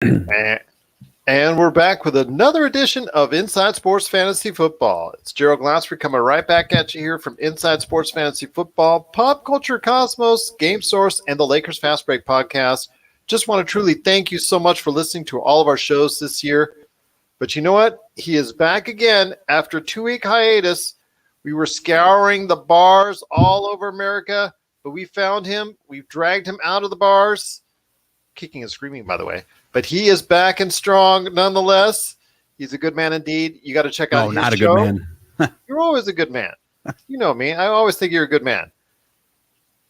And we're back with another edition of Inside Sports Fantasy Football. It's Gerald Glassford coming right back at you here from Inside Sports Fantasy Football, Pop Culture Cosmos, Game Source, and the Lakers Fast Break podcast. Just want to truly thank you so much for listening to all of our shows this year. But you know what? He is back again after a 2-week hiatus. We were scouring the bars all over America, but we found him. We've dragged him out of the bars. Kicking and screaming, by the way. But he is back and strong nonetheless. He's a good man indeed. You got to check out his not a show. good man. You're always a good man. You know me. I always think you're a good man.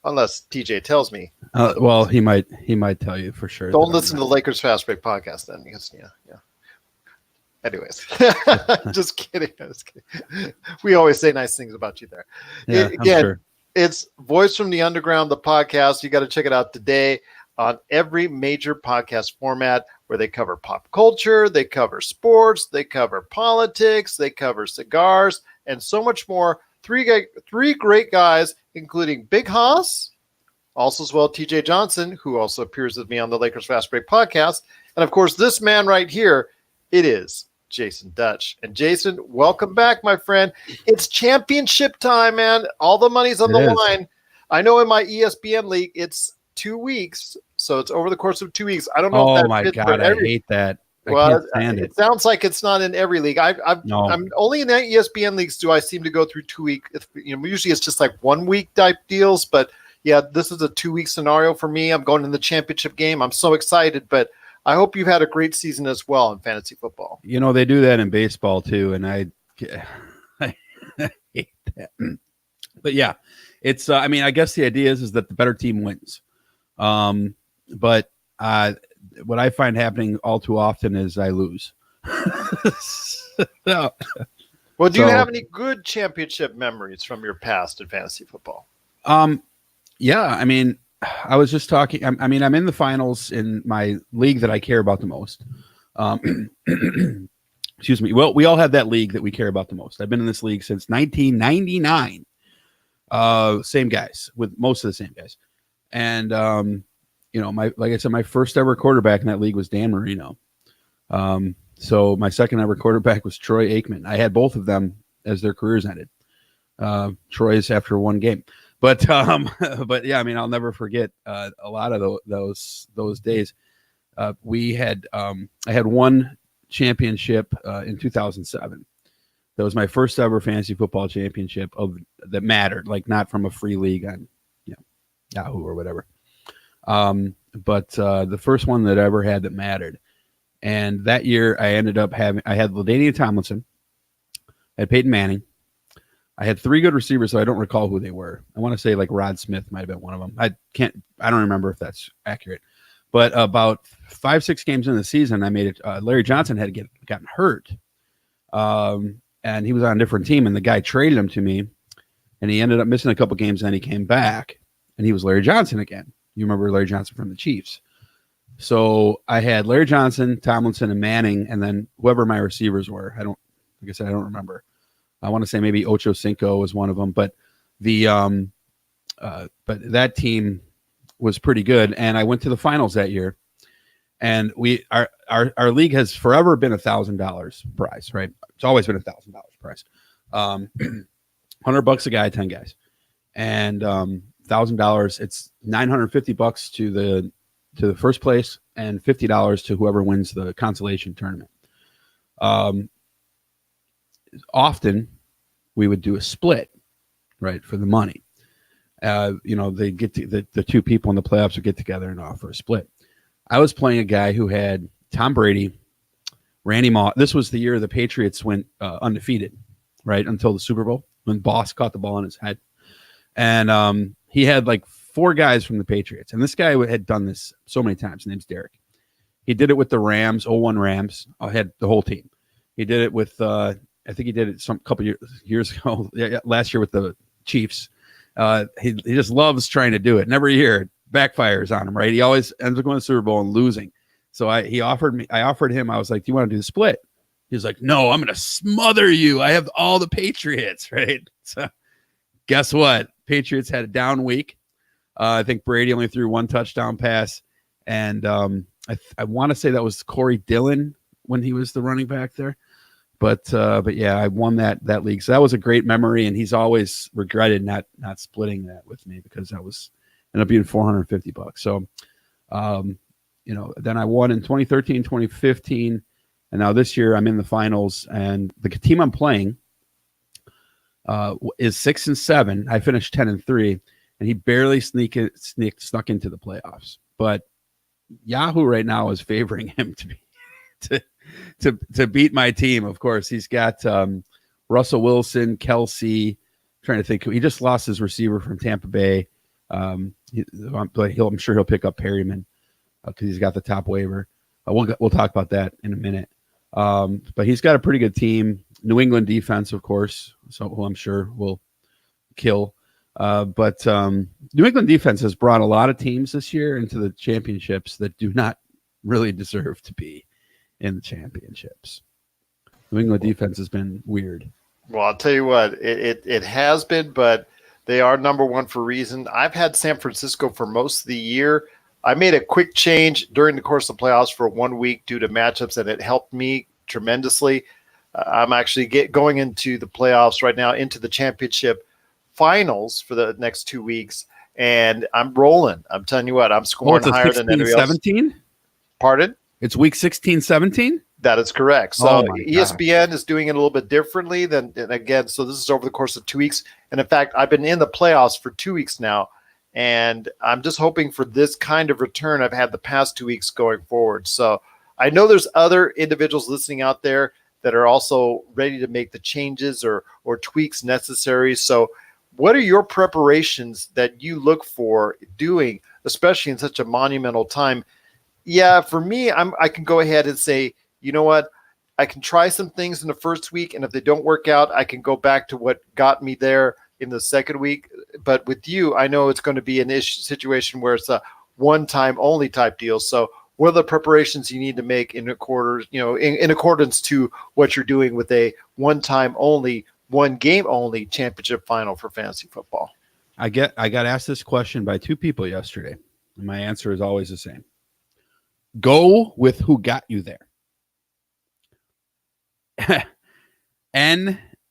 Unless TJ tells me. Well, he might tell you for sure. Don't listen to the Lakers Fast Break podcast then. Because, yeah. Anyways. Just kidding. We always say nice things about you there. Yeah, Again, I'm sure. It's Voice from the Underground, the podcast. You got to check it out today on every major podcast format where they cover pop culture, they cover sports, they cover politics, they cover cigars, and so much more. Three great guys, including Big Haas, also as well TJ Johnson, who also appears with me on the Lakers Fast Break podcast. And of course, this man right here, it is Jason Dutch. And Jason, welcome back, my friend. It's championship time, man. All the money's on the line. I know in my ESPN league, it's 2 weeks, so it's over the course of 2 weeks. I don't know. Oh my God, I hate that. I can't stand it sounds like it's not in every league. I'm only in the ESPN leagues do I seem to go through 2 week. Usually it's just like 1 week type deals, but yeah, this is a 2 week scenario for me. I'm going in the championship game. I'm so excited, but I hope you've had a great season as well in fantasy football. They do that in baseball too, and I hate that. But yeah, it's. I mean, I guess the idea is that the better team wins. But what I find happening all too often is I lose. Well, do you have any good championship memories from your past in fantasy football? Yeah, I mean, I was just talking. I'm in the finals in my league that I care about the most. Excuse me. Well, we all have that league that we care about the most. I've been in this league since 1999. Same guys with most of the same guys. And, like I said, my first ever quarterback in that league was Dan Marino. So my second ever quarterback was Troy Aikman. I had both of them as their careers ended. Troy's after one game, but yeah, I mean, I'll never forget a lot of those days. I had one championship in 2007. That was my first ever fantasy football championship that mattered, like not from a free league on Yahoo or whatever. But the first one that I ever had that mattered. And that year I ended up I had LaDainian Tomlinson, I had Peyton Manning. I had three good receivers, so I don't recall who they were. I want to say like Rod Smith might have been one of them. I don't remember if that's accurate. But about 5-6 games into the season, I made it. Larry Johnson had gotten hurt. And he was on a different team, and the guy traded him to me, and he ended up missing a couple games, and then he came back, and he was Larry Johnson again. You remember Larry Johnson from the Chiefs. So I had Larry Johnson, Tomlinson, and Manning, and then whoever my receivers were. Like I said, I don't remember. I want to say maybe Ocho Cinco was one of them, but but that team was pretty good, and I went to the finals that year. And our league has forever been $1,000 prize, right? It's always been $1,000 prize. $100 a guy, 10 guys, and $1,000. It's $950 to the first place, and $50 to whoever wins the consolation tournament. Often we would do a split, right, for the money. They get the two people in the playoffs would get together and offer a split. I was playing a guy who had Tom Brady, Randy Moss. This was the year the Patriots went undefeated, right, until the Super Bowl when Boss caught the ball in his head. And he had like 4 guys from the Patriots. And this guy had done this so many times. His name's Derek. He did it with the Rams, 01 Rams. I had the whole team. He did it with, I think he did it some couple years ago, last year with the Chiefs. He just loves trying to do it. And every year it backfires on him, right? He always ends up going to the Super Bowl and losing. So I offered him, I was like, do you want to do the split? He was like, no, I'm going to smother you. I have all the Patriots, right? So guess what? Patriots had a down week. I think Brady only threw 1 touchdown pass, and I want to say that was Corey Dillon when he was the running back there. But yeah, I won that league. So that was a great memory, and he's always regretted not splitting that with me because that was ended up being $450. So, then I won in 2013, 2015, and now this year I'm in the finals. And the team I'm playing is 6-7. I finished 10-3, and he barely snuck into the playoffs. But Yahoo right now is favoring him to beat my team. Of course, he's got Russell Wilson, Kelsey. Trying to think, he just lost his receiver from Tampa Bay. I'm sure he'll pick up Perryman because he's got the top waiver. We'll talk about that in a minute. But he's got a pretty good team. New England defense, of course, so who I'm sure will kill. But New England defense has brought a lot of teams this year into the championships that do not really deserve to be in the championships. New England defense has been weird. Well, I'll tell you what, it has been, but they are number one for a reason. I've had San Francisco for most of the year. I made a quick change during the course of the playoffs for 1 week due to matchups, and it helped me tremendously. I'm actually going into the playoffs right now, into the championship finals for the next 2 weeks, and I'm rolling. I'm telling you what, I'm scoring higher than anybody else. 17? Pardon? It's week 16, 17? That is correct. So ESPN is doing it a little bit differently than, and again, so this is over the course of 2 weeks. And in fact, I've been in the playoffs for 2 weeks now, and I'm just hoping for this kind of return I've had the past 2 weeks going forward. So I know there's other individuals listening out there that are also ready to make the changes or tweaks necessary. So what are your preparations that you look for doing, especially in such a monumental time? Yeah, for me, I can go ahead and say, you know what, I can try some things in the first week, and if they don't work out, I can go back to what got me there in the second week. But with you, I know it's going to be an situation where it's a one-time only type deal. So what are the preparations you need to make in accordance to what you're doing with a one-time only, one game only championship final for fantasy football? I got asked this question by 2 people yesterday, and my answer is always the same. Go with who got you there.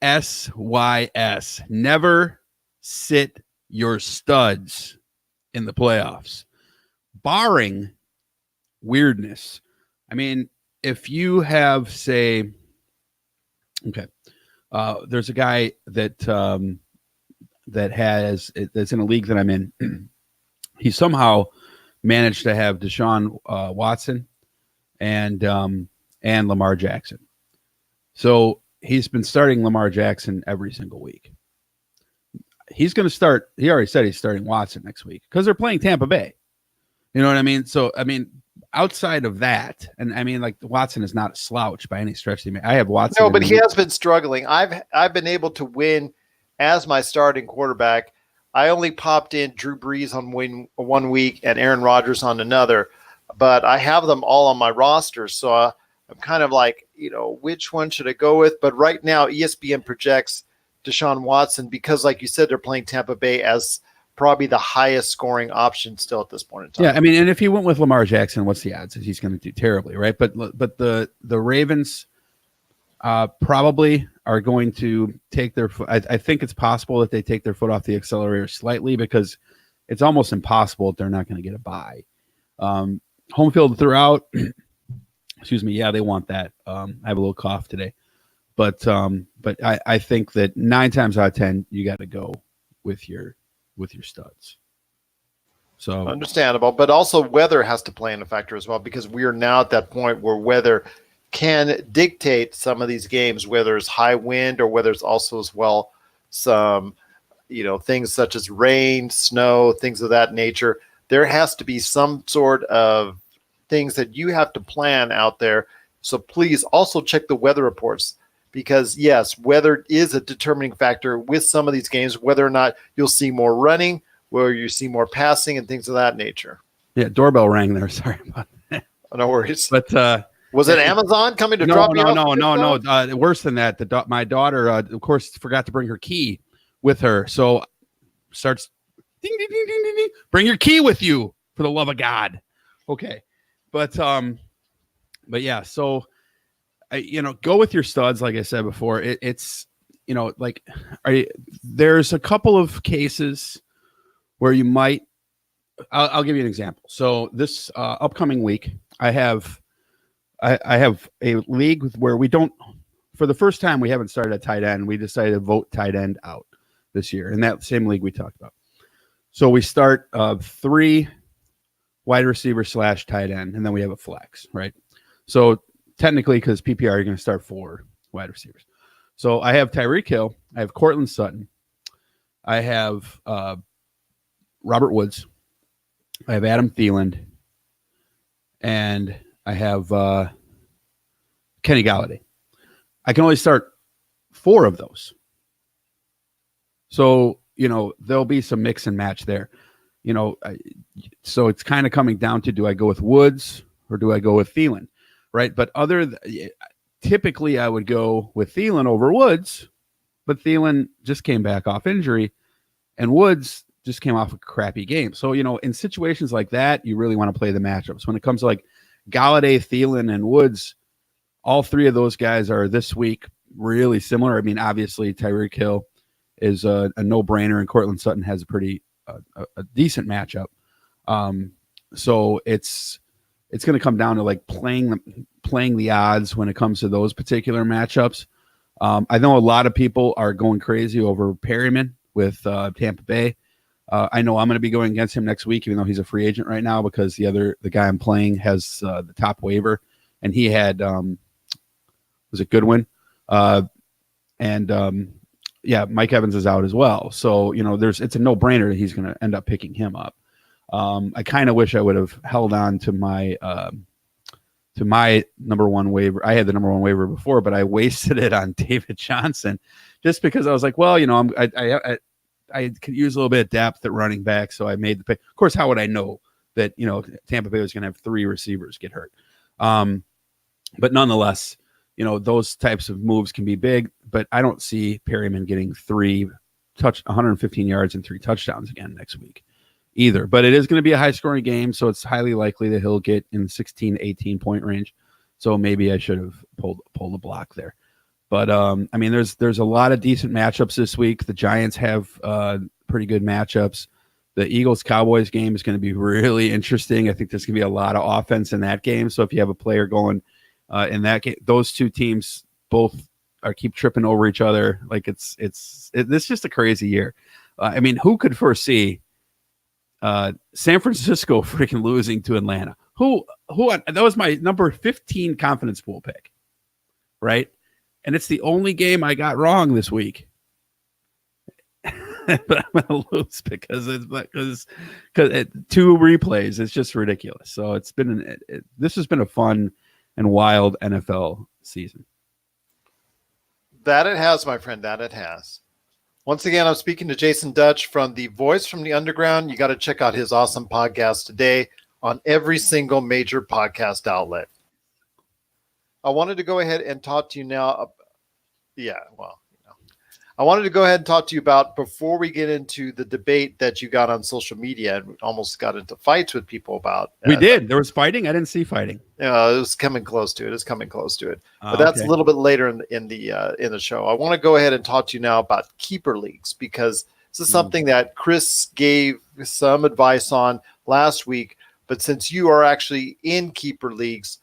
NSYS. Never sit your studs in the playoffs, barring weirdness. I mean, if you have, say, okay, there's a guy that's in a league that I'm in. He somehow managed to have Deshaun Watson and Lamar Jackson. So he's been starting Lamar Jackson every single week. He's going to start. He already said he's starting Watson next week because they're playing Tampa Bay. You know what I mean? So, I mean, outside of that, and I mean, like, Watson is not a slouch by any stretch. I have Watson. No, but he has been struggling. I've been able to win as my starting quarterback. I only popped in Drew Brees on 1 week and Aaron Rodgers on another, but I have them all on my roster. So I'm kind of like, which one should I go with? But right now, ESPN projects Deshaun Watson because, like you said, they're playing Tampa Bay as probably the highest scoring option still at this point in time. Yeah, I mean, and if he went with Lamar Jackson, what's the odds that he's going to do terribly, right? But the Ravens probably are going to take their foot. I think it's possible that they take their foot off the accelerator slightly because it's almost impossible that they're not going to get a bye. Home field throughout. Excuse me. Yeah, they want that. I have a little cough today, but I think that 9 times out of 10 you got to go with your studs. So understandable, but also weather has to play in a factor as well because we are now at that point where weather can dictate some of these games, whether it's high wind or whether it's also as well some things such as rain, snow, things of that nature. There has to be some sort of things that you have to plan out there. So please also check the weather reports because, yes, weather is a determining factor with some of these games, whether or not you'll see more running, where you see more passing and things of that nature. Yeah, doorbell rang there. Sorry about that. No worries. But was it Amazon coming to drop you off? No. Worse than that, my daughter, of course, forgot to bring her key with her. So starts ding, ding, ding, ding, ding, ding. Bring your key with you, for the love of God. Okay. but yeah, so go with your studs. Like I said before, it's like there's a couple of cases where you might. I'll give you an example. So this upcoming week, I have a league where we don't. For the first time, we haven't started a tight end. We decided to vote tight end out this year in that same league we talked about. So we start 3 wide receiver / tight end, and then we have a flex, right? So technically, because PPR, you're going to start 4 wide receivers. So I have Tyreek Hill, I have Cortland Sutton, I have Robert Woods, I have Adam Thielen, and I have Kenny Galladay. I can only start 4 of those. So, there'll be some mix and match there. So it's kind of coming down to, do I go with Woods or do I go with Thielen, right? But typically I would go with Thielen over Woods, but Thielen just came back off injury and Woods just came off a crappy game. So, in situations like that, you really want to play the matchups. When it comes to like Galladay, Thielen, and Woods, all 3 of those guys are this week really similar. I mean, obviously Tyreek Hill is a no-brainer, and Cortland Sutton has a pretty a decent matchup. So it's going to come down to like playing the odds when it comes to those particular matchups. I know a lot of people are going crazy over Perryman with Tampa Bay. I know I'm going to be going against him next week, even though he's a free agent right now, because the guy I'm playing has the top waiver, and he had was it Goodwin, yeah, Mike Evans is out as well. So, it's a no-brainer that he's going to end up picking him up. I kind of wish I would have held on to my number 1 waiver. I had the number 1 waiver before, but I wasted it on David Johnson just because I was like, well, I could use a little bit of depth at running back, so I made the pick. Of course, how would I know that, Tampa Bay was going to have 3 receivers get hurt? But nonetheless, those types of moves can be big, but I don't see Perryman getting 115 yards and 3 touchdowns again next week either. But it is going to be a high-scoring game, so it's highly likely that he'll get in the 16, 18-point range. So maybe I should have pulled the block there. But, I mean, there's a lot of decent matchups this week. The Giants have pretty good matchups. The Eagles-Cowboys game is going to be really interesting. I think there's going to be a lot of offense in that game. So if you have a player going in that game, those 2 teams both keep tripping over each other. Like it's just a crazy year. I mean, who could foresee San Francisco freaking losing to Atlanta? Who that was my number 15 confidence pool pick, right? And it's the only game I got wrong this week. But I'm going to lose because 2 replays. It's just ridiculous. So this has been a fun and wild NFL season. That it has, my friend. That it has. Once again, I'm speaking to Jasen Dutch from the Voice from the Underground. You got to check out his awesome podcast today on every single major podcast outlet. I wanted to go ahead and talk to you now. I wanted to go ahead and talk to you about, before we get into the debate that you got on social media and almost got into fights with people about. We did. There was fighting. I didn't see fighting. It was coming close to it. But that's a little bit later in the show. I want to go ahead and talk to you now about keeper leagues, because this is something that Chris gave some advice on last week. But since you are actually in keeper leagues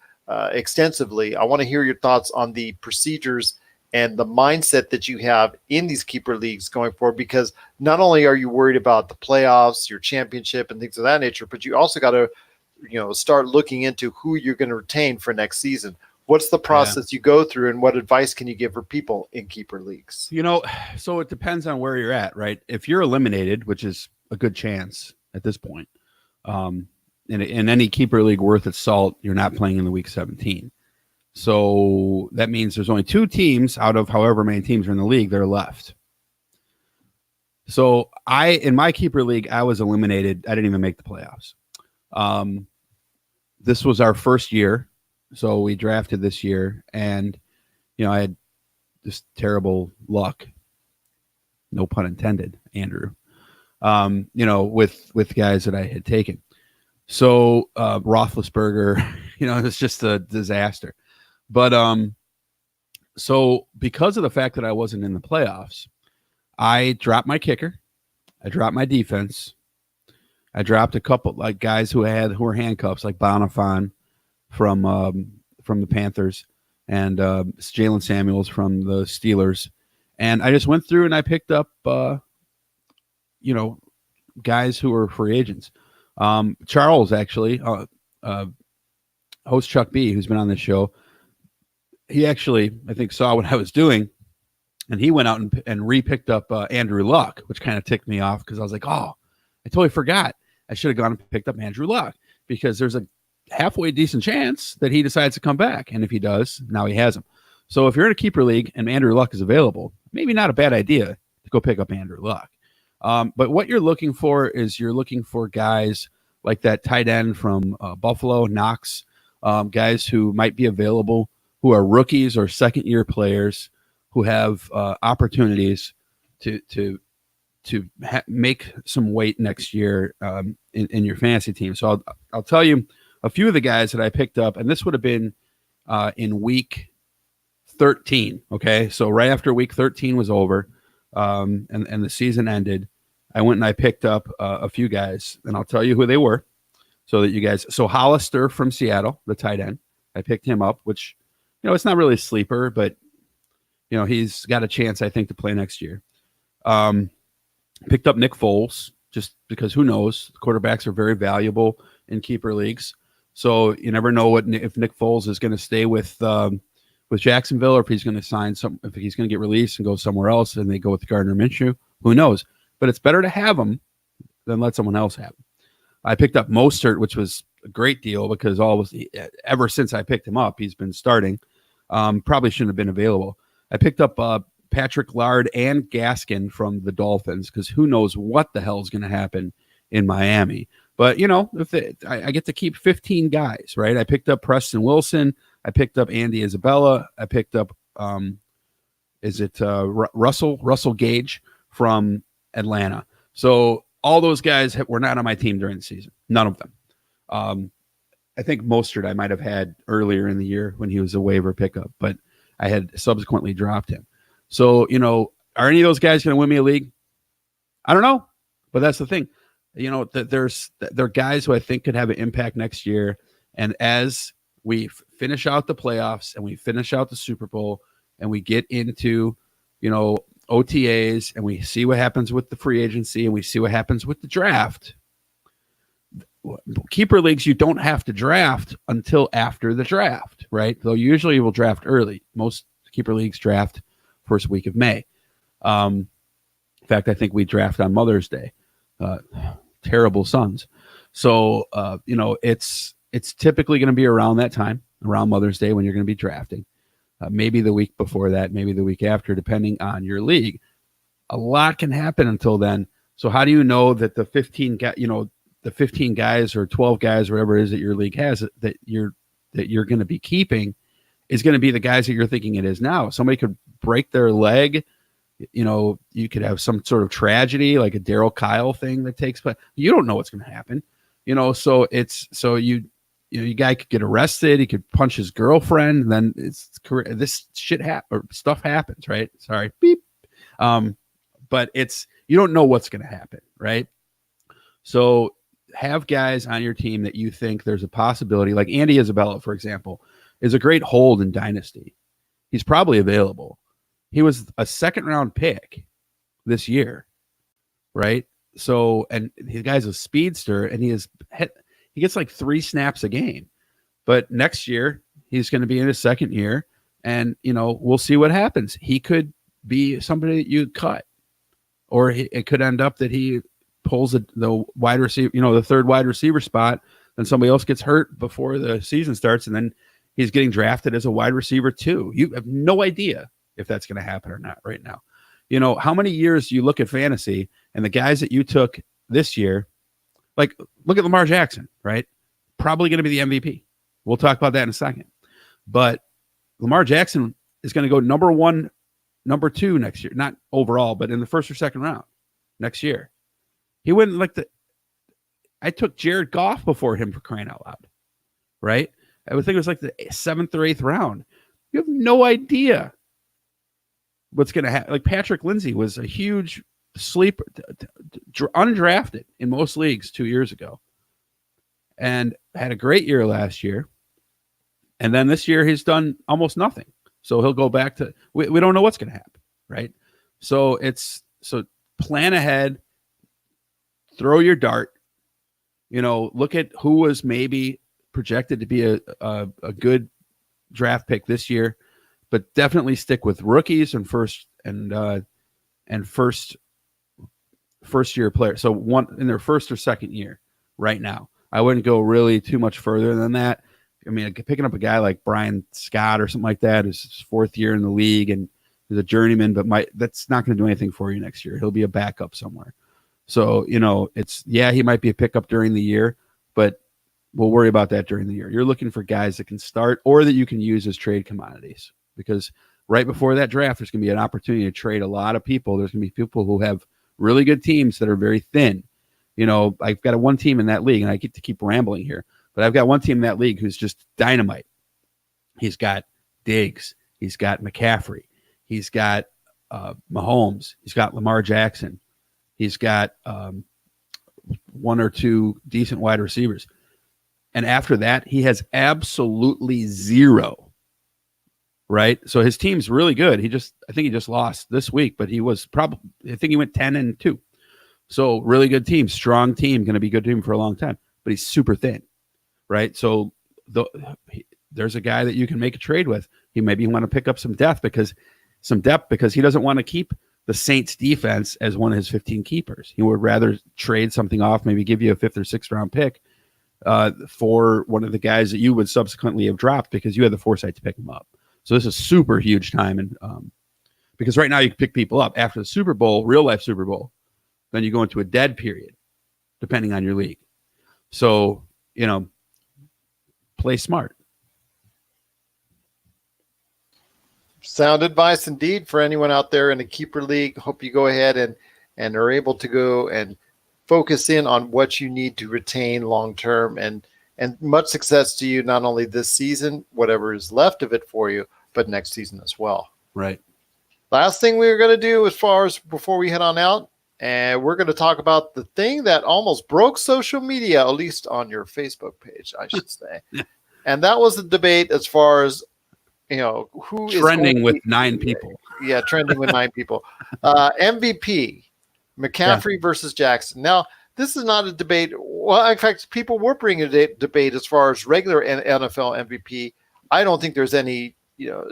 extensively, I want to hear your thoughts on the procedures and the mindset that you have in these keeper leagues going forward, because not only are you worried about the playoffs, your championship and things of that nature, but you also got to, start looking into who you're going to retain for next season. What's the process you go through, and what advice can you give for people in keeper leagues? So it depends on where you're at, right? If you're eliminated, which is a good chance at this point, in any keeper league worth its salt, you're not playing in the week 17. So that means there's only 2 teams out of however many teams are in the league that are left. So in my keeper league, I was eliminated. I didn't even make the playoffs. This was our first year. So we drafted this year, and, I had just terrible luck. No pun intended, Andrew, with guys that I had taken. So Roethlisberger It's just a disaster. But so because of the fact that I wasn't in the playoffs, I dropped my kicker, I dropped my defense, I dropped a couple like guys who were handcuffs, like Bonifon from the Panthers, and Jalen Samuels from the Steelers, and I just went through and I picked up guys who were free agents. Charles, actually, host Chuck B, who's been on this show, he actually, I think, saw what I was doing, and he went out and re-picked up Andrew Luck, which kind of ticked me off because I was like, oh, I totally forgot. I should have gone and picked up Andrew Luck because there's a halfway decent chance that he decides to come back. And if he does, now he has him. So if you're in a keeper league and Andrew Luck is available, maybe not a bad idea to go pick up Andrew Luck. But what you're looking for is you're looking for guys like that tight end from Buffalo, Knox, guys who might be available, who are rookies or second-year players who have opportunities to make some weight next year in your fantasy team. So I'll tell you a few of the guys that I picked up, and this would have been in week 13. Okay, so right after week 13 was over, and the season ended, I went and I picked up a few guys, and I'll tell you who they were, so that you guys. So Hollister from Seattle, the tight end, I picked him up, which it's not really a sleeper, but he's got a chance, I think, to play next year. Picked up Nick Foles just because who knows? Quarterbacks are very valuable in keeper leagues, so you never know if Nick Foles is going to stay with Jacksonville or if he's going to if he's going to get released and go somewhere else and they go with Gardner Minshew. Who knows? But it's better to have him than let someone else have him. I picked up Mostert, which was a great deal because ever since I picked him up, he's been starting. Probably shouldn't have been available. I picked up Patrick Lard and Gaskin from the Dolphins because who knows what the hell is going to happen in Miami. But, I get to keep 15 guys, right? I picked up Preston Wilson. I picked up Andy Isabella. I picked up, Russell Gage from Atlanta. So all those guys were not on my team during the season. None of them. I think Mostert I might have had earlier in the year when he was a waiver pickup, but I had subsequently dropped him. So, are any of those guys going to win me a league? I don't know, but that's the thing. There are guys who I think could have an impact next year. And as we finish out the playoffs and we finish out the Super Bowl and we get into, OTAs and we see what happens with the free agency and we see what happens with the draft. Keeper leagues, you don't have to draft until after the draft, right? Though usually you will draft early. Most keeper leagues draft first week of May. In fact, I think we draft on Mother's Day. Terrible sons. So, it's typically going to be around that time, around Mother's Day when you're going to be drafting. Maybe the week before that, maybe the week after, depending on your league. A lot can happen until then. So how do you know that the 15 guys or 12 guys, or whatever it is that your league has, that you're going to be keeping is going to be the guys that you're thinking it is now? Somebody could break their leg. You could have some sort of tragedy, like a Darryl Kyle thing that takes place. You don't know what's going to happen. You guy could get arrested. He could punch his girlfriend. Then this stuff happens, right? Sorry, beep. But you don't know what's going to happen, right? So have guys on your team that you think there's a possibility, like Andy Isabella, for example, is a great hold in Dynasty. He's probably available. He was a second-round pick this year, right? So, and the guy's a speedster, and he gets like 3 snaps a game. But next year, he's going to be in his second year, and, we'll see what happens. He could be somebody that you cut, or it could end up that he pulls the wide receiver, the third wide receiver spot, then somebody else gets hurt before the season starts, and then he's getting drafted as a wide receiver too. You have no idea if that's going to happen or not right now. How many years you look at fantasy and the guys that you took this year, like look at Lamar Jackson, right? Probably going to be the MVP. We'll talk about that in a second. But Lamar Jackson is going to go number 1, number 2 next year, not overall, but in the first or second round next year. He wouldn't I took Jared Goff before him, for crying out loud, right? I would think it was like the 7th or 8th round. You have no idea what's going to happen. Like Patrick Lindsay was a huge sleeper, undrafted in most leagues 2 years ago, and had a great year last year. And then this year he's done almost nothing. So he'll go back to, we don't know what's going to happen, right? So plan ahead, throw your dart, look at who was maybe projected to be a good draft pick this year, but definitely stick with rookies and first year players. So one in their first or second year right now. I wouldn't go really too much further than that. I mean, picking up a guy like Brian Scott or something like that is his 4th year in the league and is a journeyman, but that's not going to do anything for you next year. He'll be a backup somewhere. So, he might be a pickup during the year, but we'll worry about that during the year. You're looking for guys that can start or that you can use as trade commodities, because right before that draft, there's going to be an opportunity to trade a lot of people. There's going to be people who have really good teams that are very thin. I've got one team in that league, and I get to keep rambling here, but I've got one team in that league who's just dynamite. He's got Diggs. He's got McCaffrey. He's got Mahomes. He's got Lamar Jackson. He's got 1 or 2 decent wide receivers. And after that, he has absolutely zero, right? So his team's really good. I think he just lost this week, but he went 10-2. So really good team, strong team, going to be good to him for a long time, but he's super thin, right? So there's a guy that you can make a trade with. He maybe want to pick up some depth because he doesn't want to keep the Saints defense as one of his 15 keepers. He would rather trade something off, maybe give you a 5th or 6th round pick for one of the guys that you would subsequently have dropped because you had the foresight to pick him up. So this is super huge time. And because right now you can pick people up after the Super Bowl, real life Super Bowl, then you go into a dead period, depending on your league. So, play smart. Sound advice indeed for anyone out there in a keeper league. Hope you go ahead and are able to go and focus in on what you need to retain long term, and much success to you, not only this season, whatever is left of it for you, but next season as well. Right. Last thing we were going to do as far as before we head on out, and we're going to talk about the thing that almost broke social media, at least on your Facebook page, I should say. And that was the debate as far as, who is trending with 9 people. Yeah, trending with 9 people. MVP, McCaffrey versus Jackson. Now, this is not a debate. Well, in fact, people were bringing a debate as far as regular NFL MVP. I don't think there's any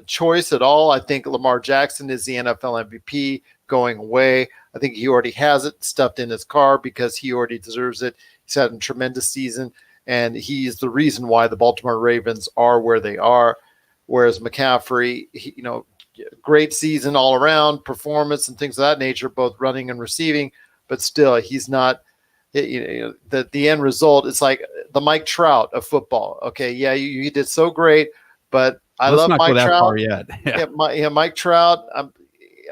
choice at all. I think Lamar Jackson is the NFL MVP going away. I think he already has it stuffed in his car because he already deserves it. He's had a tremendous season, and he's the reason why the Baltimore Ravens are where they are. Whereas McCaffrey, great season all around, performance and things of that nature, both running and receiving, but still he's not. The end result is like the Mike Trout of football. Okay, yeah, you did so great, but I love Mike Trout. Mike Trout.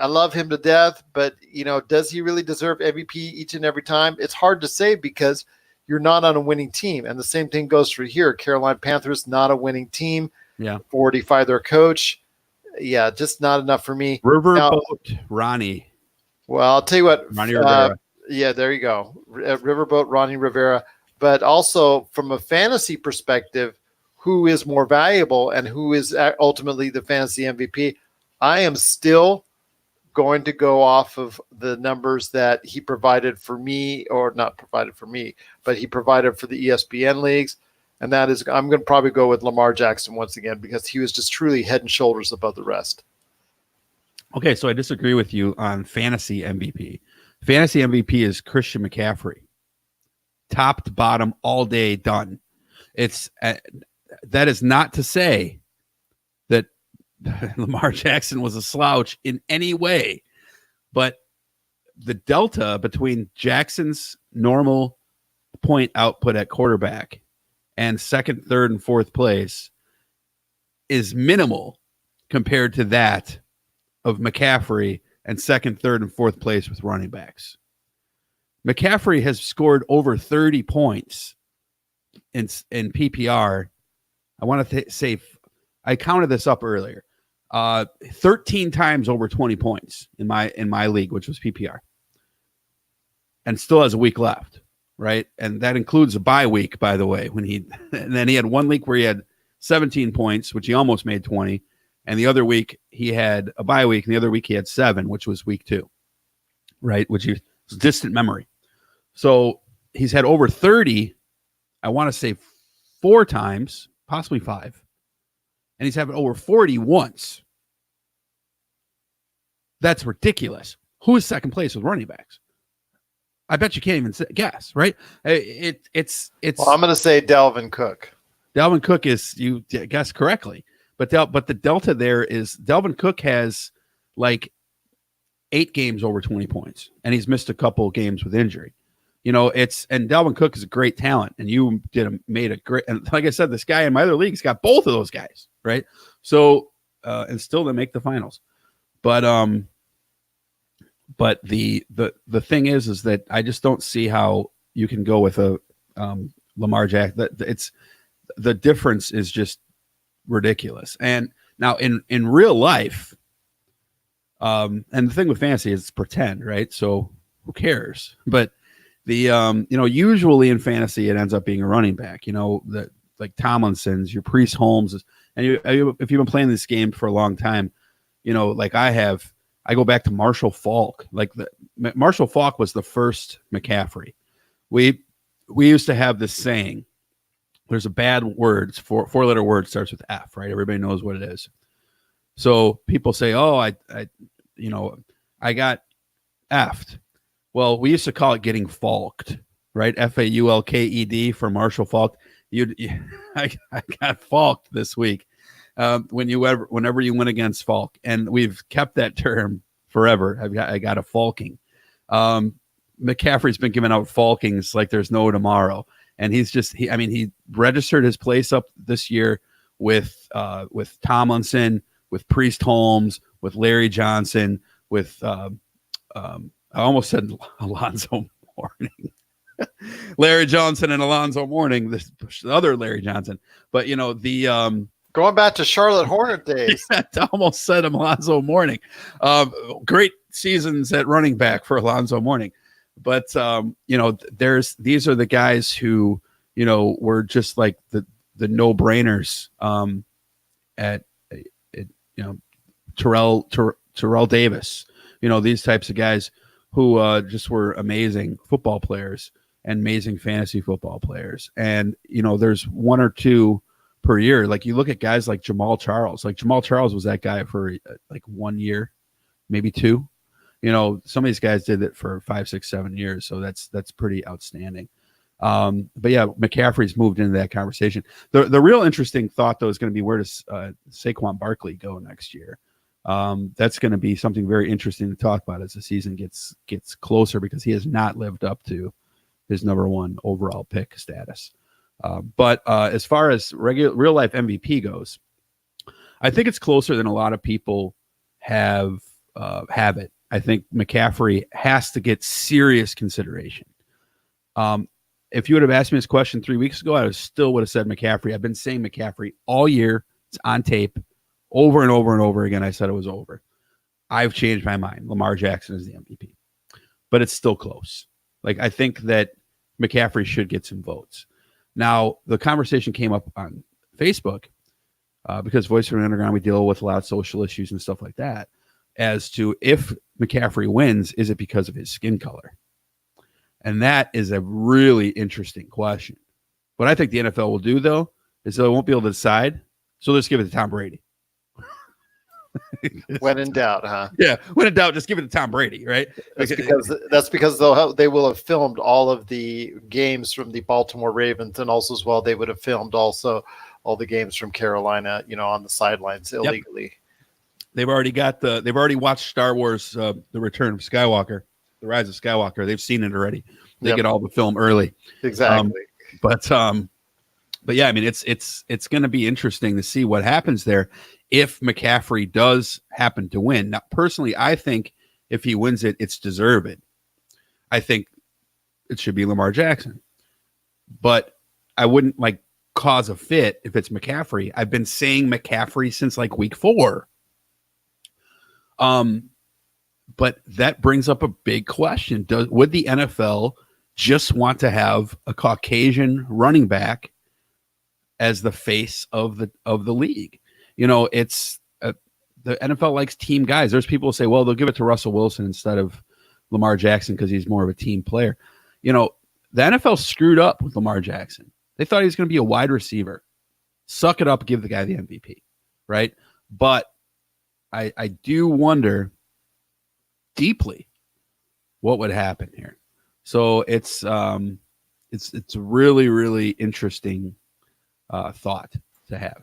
I love him to death, but does he really deserve MVP each and every time? It's hard to say because you're not on a winning team, and the same thing goes for here. Carolina Panthers, not a winning team. Yeah, 45 their coach. Yeah, just not enough for me. Riverboat Ronnie. Well, I'll tell you what. Ronnie Rivera. Yeah, there you go. Riverboat Ronnie Rivera. But also from a fantasy perspective, who is more valuable and who is ultimately the fantasy MVP? I am still going to go off of the numbers that he provided for me, or not provided for me, but he provided for the ESPN leagues. And that is, I'm going to probably go with Lamar Jackson once again because he was just truly head and shoulders above the rest. Okay, so I disagree with you on fantasy MVP. Fantasy MVP is Christian McCaffrey. Top to bottom, all day, done. It's that is not to say that Lamar Jackson was a slouch in any way, but the delta between Jackson's normal point output at quarterback and second, third, and fourth place is minimal compared to that of McCaffrey and second, third, and fourth place with running backs. McCaffrey has scored over 30 points in PPR I want to say, I counted this up earlier. 13 times over 20 points in my league, which was PPR, and still has a week left, right? And that includes a bye week, by the way. And then he had 1 week where he had 17 points, which he almost made 20, and the other week he had a bye week, and the other week he had 7, which was week 2, right? Which is distant memory. So he's had over 30, I want to say 4 times, possibly 5. And he's having over 40 once. That's ridiculous. Who is second place with running backs? I bet you can't even guess, right? It's. Well, I'm going to say Dalvin Cook. Dalvin Cook is, you guessed correctly, but the delta there is Dalvin Cook has like 8 games over 20 points, and he's missed a couple games with injury. And Dalvin Cook is a great talent, and you made a great, and like I said, this guy in my other league's got both of those guys, right? So, and still they make the finals. But the thing is that I just don't see how you can go with a Lamar Jackson. It's the difference is just ridiculous. And now in real life, and the thing with fantasy is it's pretend, right? So who cares? But the usually in fantasy it ends up being a running back. Like Tomlinson's, your Priest Holmes, and if you've been playing this game for a long time, like I have. I go back to Marshall Faulk. Marshall Faulk was the first McCaffrey. We used to have this saying. There's a bad word, 4-letter word starts with F, right? Everybody knows what it is. So people say, "Oh, I got effed." Well, we used to call it getting falked, right? FAULKED for Marshall Faulk. I got falked this week. Whenever you win against Falk, and we've kept that term forever. I got a falking. McCaffrey's been giving out falkings like there's no tomorrow, and he registered his place up this year with Tomlinson, with Priest Holmes, with Larry Johnson, with I almost said Alonzo Mourning. Larry Johnson and Alonzo Mourning, the other Larry Johnson, but going back to Charlotte Hornet days. I almost said Alonzo Mourning. Great seasons at running back for Alonzo Mourning. But, these are the guys who, were just like the no-brainers at Terrell Davis. These types of guys who just were amazing football players and amazing fantasy football players. And, there's 1 or 2 per year. Like you look at guys like Jamal Charles. Like Jamal Charles was that guy for like 1 year, maybe 2. Some of these guys did it for 5, 6, 7 years. So that's pretty outstanding. But yeah, McCaffrey's moved into that conversation. The real interesting thought though is going to be where does Saquon Barkley go next year? That's going to be something very interesting to talk about as the season gets closer, because he has not lived up to his number 1 overall pick status. But as far as real life MVP goes, I think it's closer than a lot of people have it. I think McCaffrey has to get serious consideration. If you would have asked me this question 3 weeks ago, I still would have said McCaffrey. I've been saying McCaffrey all year. It's on tape over and over and over again. I said it was over. I've changed my mind. Lamar Jackson is the MVP, but it's still close. Like I think that McCaffrey should get some votes. Now, the conversation came up on Facebook because Voice from the Underground, we deal with a lot of social issues and stuff like that, as to if McCaffrey wins, is it because of his skin color? And that is a really interesting question. What I think the NFL will do, though, is they won't be able to decide, so let's give it to Tom Brady. When in doubt, huh? Yeah, when in doubt, just give it to Tom Brady, right? That's because they will have filmed all of the games from the Baltimore Ravens, and also as well they would have filmed also all the games from Carolina, on the sidelines illegally. Yep. They've already watched Star Wars: The Return of Skywalker, The Rise of Skywalker. They've seen it already. They get all the film early. Exactly. But yeah, I mean, it's going to be interesting to see what happens there if McCaffrey does happen to win. Now, personally, I think if he wins it, it's deserved. I think it should be Lamar Jackson, but I wouldn't cause a fit if it's McCaffrey. I've been saying McCaffrey since like week 4. But that brings up a big question. Would the NFL just want to have a Caucasian running back as the face of the league? It's the NFL likes team guys. There's people who say, well, they'll give it to Russell Wilson instead of Lamar Jackson because he's more of a team player. The NFL screwed up with Lamar Jackson. They thought he was going to be a wide receiver. Suck it up, give the guy the MVP, right? But I do wonder deeply what would happen here. So it's really, really interesting thought to have.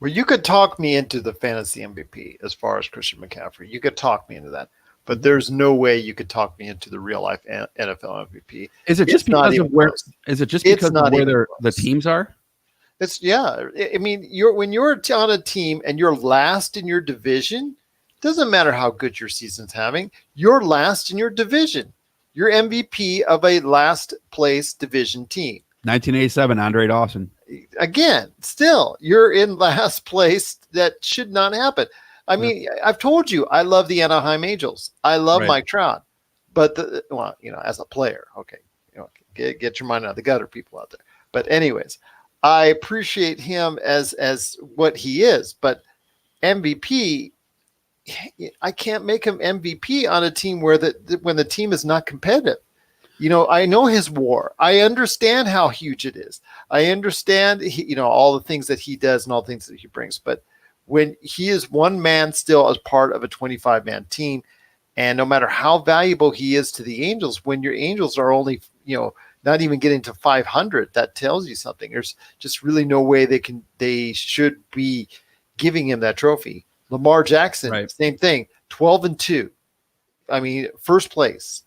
Well, you could talk me into the fantasy MVP as far as Christian McCaffrey. You could talk me into that, but there's no way you could talk me into the real life NFL MVP. Is it just because of where? Is it just because of where the teams are? It's I mean, when you're on a team and you're last in your division, doesn't matter how good your season's having. You're last in your division. You're MVP of a last place division team. 1987, Andre Dawson. Again, still, you're in last place. That should not happen. I mean, I've told you, I love the Anaheim Angels. I love Mike Trout. But, as a player, okay, get your mind out of the gutter, people out there. But anyways, I appreciate him as what he is. But MVP, I can't make him MVP on a team where when the team is not competitive. I know his WAR. I understand how huge it is. I understand, all the things that he does and all the things that he brings. But when he is one man still as part of a 25-man team, and no matter how valuable he is to the Angels, when your Angels are only, not even getting to 500, that tells you something. There's just really no way they should be giving him that trophy. Lamar Jackson, Same thing, 12-2. I mean, first place.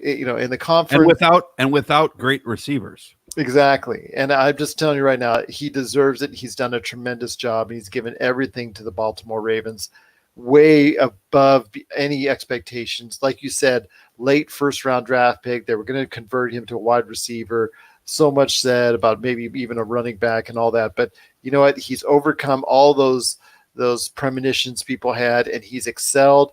In the conference, and without great receivers. Exactly. And I'm just telling you right now, he deserves it. He's done a tremendous job. He's given everything to the Baltimore Ravens way above any expectations. Like you said, late first round draft pick, they were going to convert him to a wide receiver. So much said about maybe even a running back and all that. But you know what? He's overcome all those premonitions people had, and he's excelled.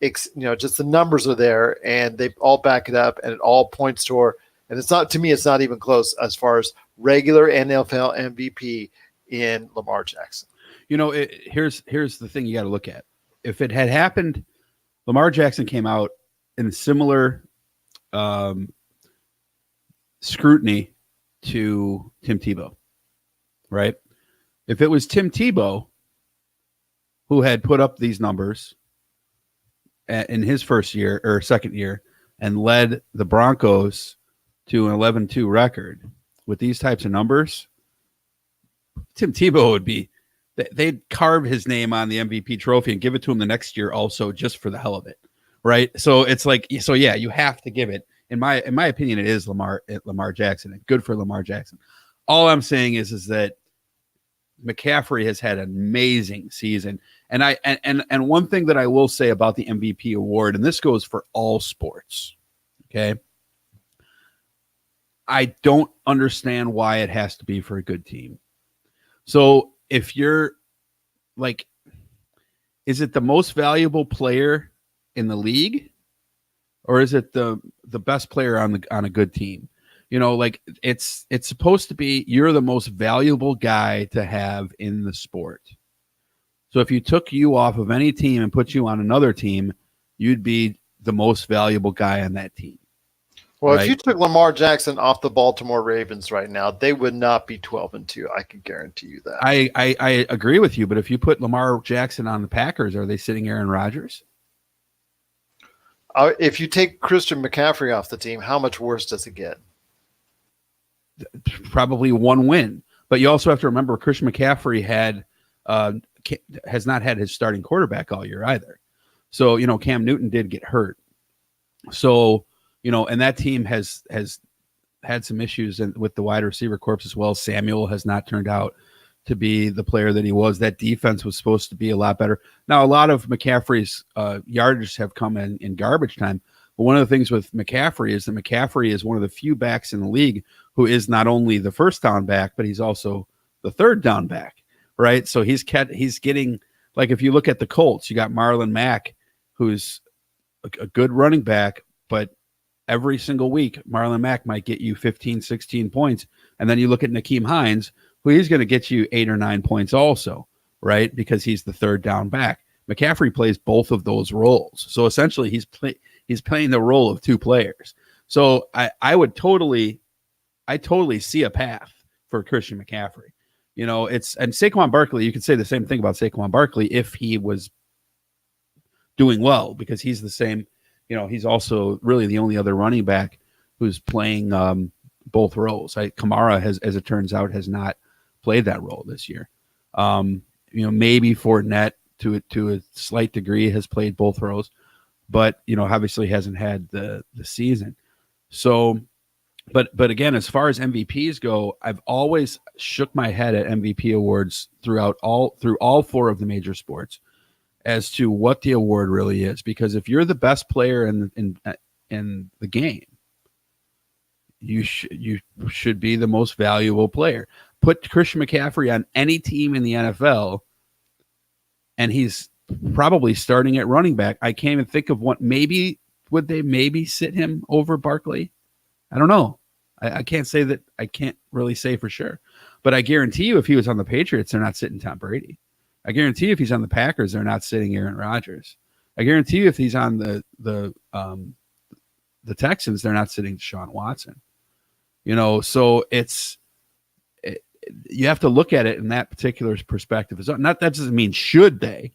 Just the numbers are there and they all back it up, and it all points toward, and it's not even close as far as regular NFL MVP in Lamar Jackson. Here's the thing you got to look at. If it had happened, Lamar Jackson came out in similar scrutiny to Tim Tebow, right? If it was Tim Tebow who had put up these numbers in his first year or second year and led the Broncos to an 11-2 record with these types of numbers, Tim Tebow would be, they'd carve his name on the MVP trophy and give it to him the next year also, just for the hell of it. Right. So it's like, you have to give it. In my opinion, it is Lamar Jackson, and good for Lamar Jackson. All I'm saying is that McCaffrey has had an amazing season. And one thing that I will say about the MVP award, and this goes for all sports, okay? I don't understand why it has to be for a good team. So if you're like, is it the most valuable player in the league, or is it the best player on a good team? It's supposed to be, you're the most valuable guy to have in the sport. So if you took you off of any team and put you on another team, you'd be the most valuable guy on that team. Well, right? If you took Lamar Jackson off the Baltimore Ravens right now, they would not be 12-2. I can guarantee you that. I agree with you, but if you put Lamar Jackson on the Packers, are they sitting Aaron Rodgers? If you take Christian McCaffrey off the team, how much worse does it get? Probably one win. But you also have to remember Christian McCaffrey has not had his starting quarterback all year either. So, Cam Newton did get hurt. So, and that team has had some issues with the wide receiver corps as well. Samuel has not turned out to be the player that he was. That defense was supposed to be a lot better. Now, a lot of McCaffrey's yardage have come in garbage time. But one of the things with McCaffrey is that McCaffrey is one of the few backs in the league who is not only the first down back, but he's also the third down back, right? So he's getting, like, if you look at the Colts, you got Marlon Mack, who's a good running back, but every single week, Marlon Mack might get you 15, 16 points. And then you look at Nakeem Hines, who he's going to get you 8 or 9 points also, right? Because he's the third down back. McCaffrey plays both of those roles. So essentially he's playing the role of two players. So I totally see a path for Christian McCaffrey. You know, and Saquon Barkley, you could say the same thing about Saquon Barkley if he was doing well, because he's the same, you know, he's also really the only other running back who's playing both roles. Kamara has, as it turns out, has not played that role this year. You know, maybe Fournette to a slight degree has played both roles, but, you know, obviously hasn't had the season. So, but again, as far as MVPs go, I've always shook my head at MVP awards through all four of the major sports as to what the award really is. Because if you're the best player in the game, you should be the most valuable player. Put Christian McCaffrey on any team in the NFL, and he's probably starting at running back. I can't even think of what. Would they sit him over Barkley? I don't know. I can't say that. I can't really say for sure. But I guarantee you, if he was on the Patriots, they're not sitting Tom Brady. I guarantee you, if he's on the Packers, they're not sitting Aaron Rodgers. I guarantee you, if he's on the Texans, they're not sitting Deshaun Watson. You know, so you have to look at it in that particular perspective. It's not, that doesn't mean should they.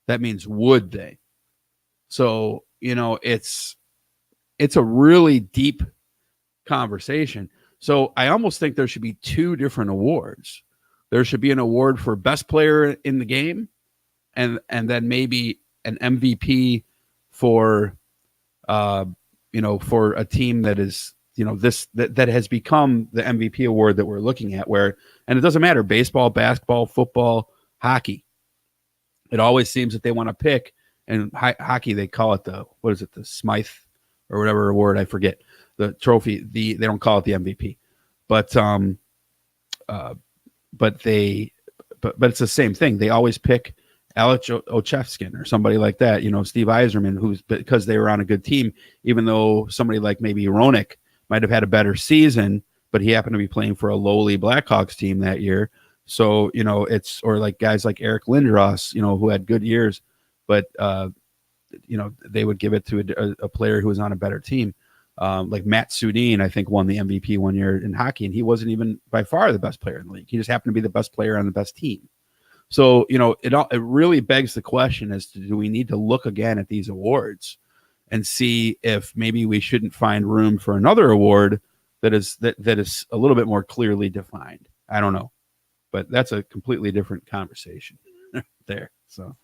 That means would they. So, you know, it's a really deep conversation. So I almost think there should be two different awards. There should be an award for best player in the game, and then maybe an MVP for for a team that is, you know, that has become the MVP award that we're looking at, and it doesn't matter, baseball, basketball, football, hockey. It always seems that they want to pick, and hockey, they call it the Smythe or whatever award, I forget, the trophy. They don't call it the MVP, but it's the same thing. They always pick Alex Ovechkin or somebody like that, you know, Steve Yzerman, because they were on a good team, even though somebody like maybe Roenick might have had a better season, but he happened to be playing for a lowly Blackhawks team that year. So, you know, or like guys like Eric Lindros, you know, who had good years, but, you know, they would give it to a player who was on a better team. Like Matt Sudin, I think, won the MVP one year in hockey, and he wasn't even by far the best player in the league. He just happened to be the best player on the best team. So, you know, it really begs the question as to, do we need to look again at these awards and see if maybe we shouldn't find room for another award that is a little bit more clearly defined? I don't know, but that's a completely different conversation there. So.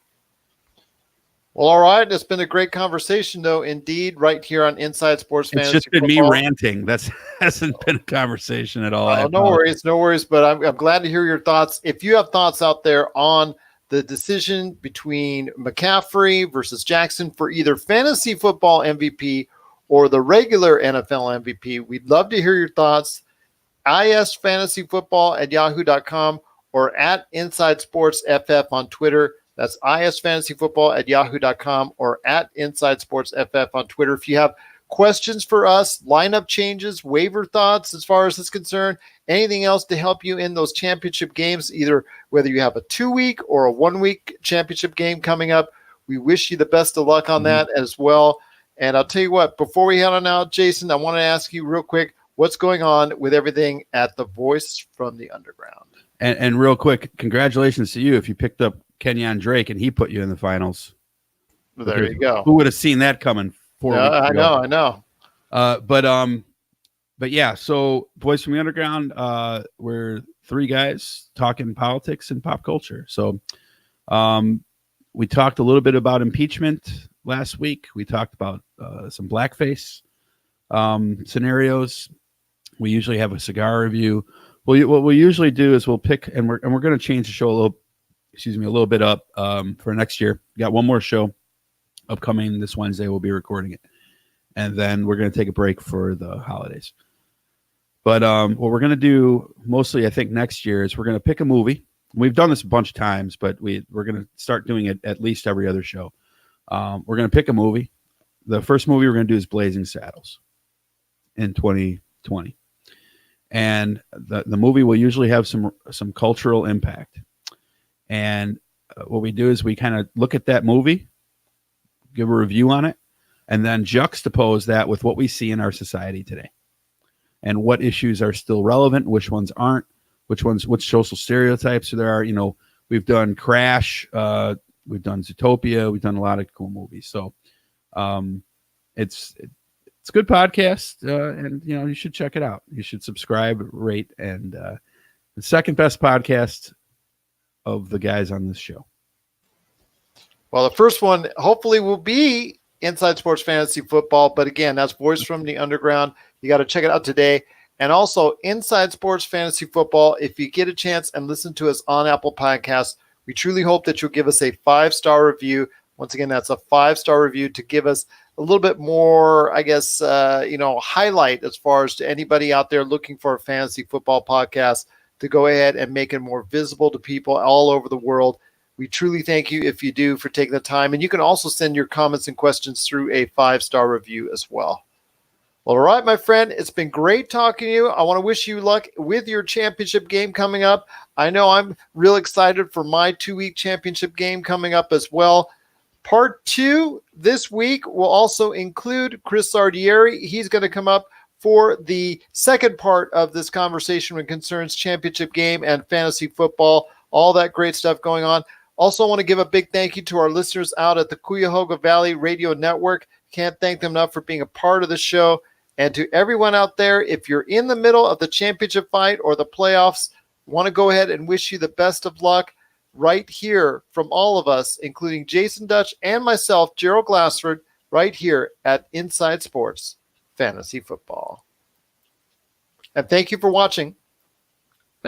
Well, all right. It's been a great conversation, though, indeed, right here on Inside Sports Fantasy It's just been Football. me ranting. That hasn't been a conversation at all. No worries. But I'm glad to hear your thoughts. If you have thoughts out there on the decision between McCaffrey versus Jackson for either fantasy football MVP or the regular NFL MVP, we'd love to hear your thoughts. isfantasyfootball@yahoo.com or at Inside Sports FF on Twitter. That's isfantasyfootball@yahoo.com or at Inside Sports FF on Twitter. If you have questions for us, lineup changes, waiver thoughts as far as it's concerned, anything else to help you in those championship games, either whether you have a 2-week or a 1-week championship game coming up, we wish you the best of luck on that as well. And I'll tell you what, before we head on out, Jason, I want to ask you real quick, what's going on with everything at the Voice from the Underground? And real quick, congratulations to you if you picked up Kenyon Drake and he put you in the finals. There you go. Who would have seen that coming 4 weeks ago? I know. But yeah, so Voice from the Underground, we're three guys talking politics and pop culture. So we talked a little bit about impeachment last week. We talked about some blackface scenarios. We usually have a cigar review. What we usually do is we'll pick, and we're going to change the show a little bit up for next year. We got one more show upcoming this Wednesday. We'll be recording it, and then we're going to take a break for the holidays. But what we're going to do mostly, I think, next year is we're going to pick a movie. We've done this a bunch of times, but we're going to start doing it at least every other show. We're going to pick a movie. The first movie we're going to do is Blazing Saddles in 2020. And the movie will usually have some cultural impact. And what we do is we kind of look at that movie, give a review on it, and then juxtapose that with what we see in our society today. And what issues are still relevant, which ones aren't, which social stereotypes there are. We've done Crash, we've done Zootopia, we've done a lot of cool movies. So it's a good podcast, and you should check it out. You should subscribe, rate, and the second best podcast of the guys on this show. Well, the first one hopefully will be Inside Sports Fantasy Football, but again, that's Voice from the Underground. You got to check it out today. And also Inside Sports Fantasy Football, if you get a chance and listen to us on Apple Podcasts, we truly hope that you'll give us a 5-star review. Once again, that's a 5-star review to give us a little bit more, I guess, highlight as far as to anybody out there looking for a fantasy football podcast to go ahead and make it more visible to people all over the world. We truly thank you if you do for taking the time. And you can also send your comments and questions through a 5-star review as well. Well, all right, my friend, it's been great talking to you. I want to wish you luck with your championship game coming up. I know I'm real excited for my 2-week championship game coming up as well. Part 2 this week will also include Chris Sardieri. He's going to come up for the second part of this conversation when it concerns championship game and fantasy football, all that great stuff going on. Also, I want to give a big thank you to our listeners out at the Cuyahoga Valley Radio Network. Can't thank them enough for being a part of the show. And to everyone out there, if you're in the middle of the championship fight or the playoffs, I want to go ahead and wish you the best of luck right here from all of us, including Jason Dutch and myself, Gerald Glassford, right here at Inside Sports Fantasy Football. And thank you for watching.